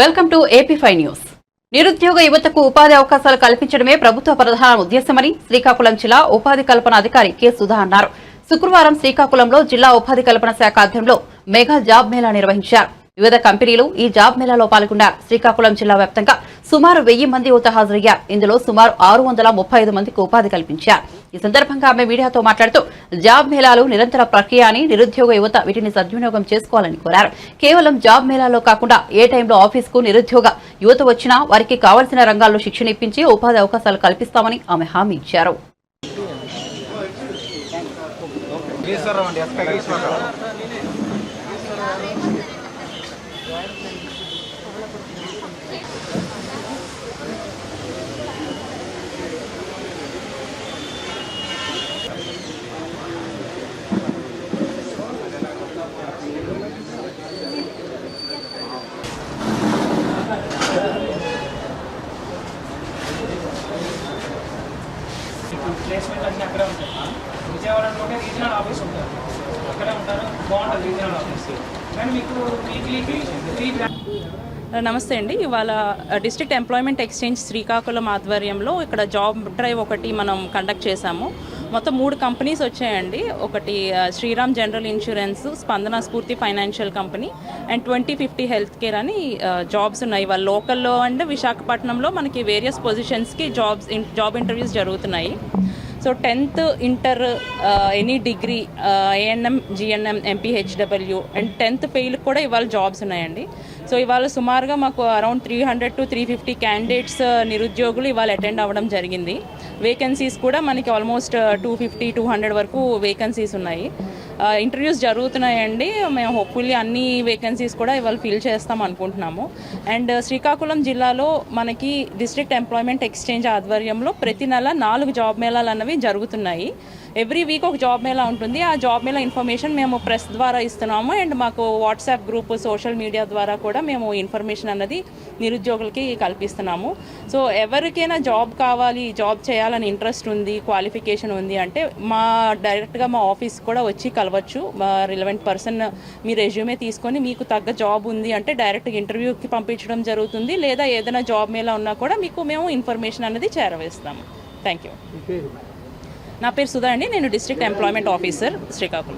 Welcome to AP5 news. నిరుద్యోగ యువతకు ఉపాధి అవకాశాలు కల్పించడమే ప్రభుత్వ ప్రధాన ఉద్దేశమని శ్రీకాకుళం జిల్లా ఉపాధి కల్పన అధికారి కె సుధా అన్నారు. శుక్రవారం శ్రీకాకుళంలో జిల్లా ఉపాధి కల్పన శాఖ ఆధ్వర్యంలో మెగా జాబ్ మేళా నిర్వహించారు. వివిధ కంపెనీలు ఈ జాబ్ మేళాలో పాల్గొన్నారు. శ్రీకాకుళం జిల్లా వ్యాప్తంగా సుమారు 1000 మంది యువత హాజరయ్యారు. ఇందులో సుమారు 635 మందికి ఉపాధి కల్పించారు. ఈ సందర్భంగా ఆమె మీడియాతో మాట్లాడుతూ జాబ్ మేళాలు నిరంతర ప్రక్రియ అని, నిరుద్యోగ యువత వీటిని సద్వినియోగం చేసుకోవాలని కోరారు. కేవలం జాబ్ మేళాలో కాకుండా ఏ టైంలో ఆఫీసుకు నిరుద్యోగ యువత వచ్చినా వారికి కావాల్సిన రంగాల్లో శిక్షణ ఇప్పించి ఉపాధి అవకాశాలు కల్పిస్తామని ఆమె హామీ ఇచ్చారు. ప్లేస్మెంట్ అన్నీ అక్కడే ఉంటాయి. విజయవాడలో ఉంటే రీజనల్ ఆఫీస్ ఉంటారు, అక్కడే ఉంటారు. బాగుంటుంది రీజనల్ ఆఫీస్. కానీ మీకు వీక్లీ నమస్తే అండి. ఇవాళ డిస్ట్రిక్ట్ ఎంప్లాయ్మెంట్ ఎక్స్చేంజ్ శ్రీకాకుళం ఆధ్వర్యంలో ఇక్కడ జాబ్ డ్రైవ్ ఒకటి మనం కండక్ట్ చేశాము. మొత్తం 3 కంపెనీస్ వచ్చాయండి. ఒకటి శ్రీరామ్ జనరల్ ఇన్సూరెన్స్, స్పందన స్ఫూర్తి financial company and 2050 health care అని జాబ్స్ ఉన్నాయి. వాళ్ళ లోకల్లో అండ్ విశాఖపట్నంలో మనకి వేరియస్ పొజిషన్స్కి జాబ్ ఇంటర్వ్యూస్ జరుగుతున్నాయి. So 10th inter, any degree, ANM, GNM, MPHW and 10th ఫెయిల్కి కూడా ఇవాళ జాబ్స్ ఉన్నాయండి. సో ఇవాళ సుమారుగా మాకు అరౌండ్ 300 to 350 క్యాండిడేట్స్ నిరుద్యోగులు ఇవాళ అటెండ్ అవ్వడం జరిగింది. వేకెన్సీస్ కూడా మనకి ఆల్మోస్ట్ 250-200 వరకు వేకెన్సీస్ ఉన్నాయి. ఇంటర్వ్యూస్ జరుగుతున్నాయండి. మేము హోప్ఫుల్లీ అన్ని వేకెన్సీస్ కూడా ఇవాళ ఫిల్ చేస్తాం అనుకుంటున్నాము. అండ్ శ్రీకాకుళం జిల్లాలో మనకి డిస్ట్రిక్ట్ ఎంప్లాయ్మెంట్ ఎక్స్చేంజ్ ఆధ్వర్యంలో ప్రతి నెల 4 జాబ్ మేళాలు అన్నవి జరుగుతున్నాయి. ఎవ్రీ వీక్ ఒక జాబ్ మేళా ఉంటుంది. ఆ జాబ్ మేళా ఇన్ఫర్మేషన్ మేము ప్రెస్ ద్వారా ఇస్తున్నాము అండ్ మాకు వాట్సాప్ గ్రూప్, సోషల్ మీడియా ద్వారా కూడా మేము ఇన్ఫర్మేషన్ అన్నది నిరుద్యోగులకి కల్పిస్తున్నాము. సో ఎవరికైనా జాబ్ కావాలి, జాబ్ చేయాలని ఇంట్రెస్ట్ ఉంది, క్వాలిఫికేషన్ ఉంది అంటే డైరెక్ట్గా మా ఆఫీస్ కూడా వచ్చి కలవచ్చు. మా రిలవెంట్ పర్సన్ మీ రెజ్యూమే తీసుకొని మీకు తగ్గ జాబ్ ఉంది అంటే డైరెక్ట్గా ఇంటర్వ్యూకి పంపించడం జరుగుతుంది. లేదా ఏదైనా జాబ్ మేళా ఉన్నా కూడా మీకు మేము ఇన్ఫర్మేషన్ అనేది చేరవేస్తాము. Thank you. నా పేరు సుధా అండి. నేను డిస్ట్రిక్ట్ ఎంప్లాయ్మెంట్ ఆఫీసర్ శ్రీకాకుళం.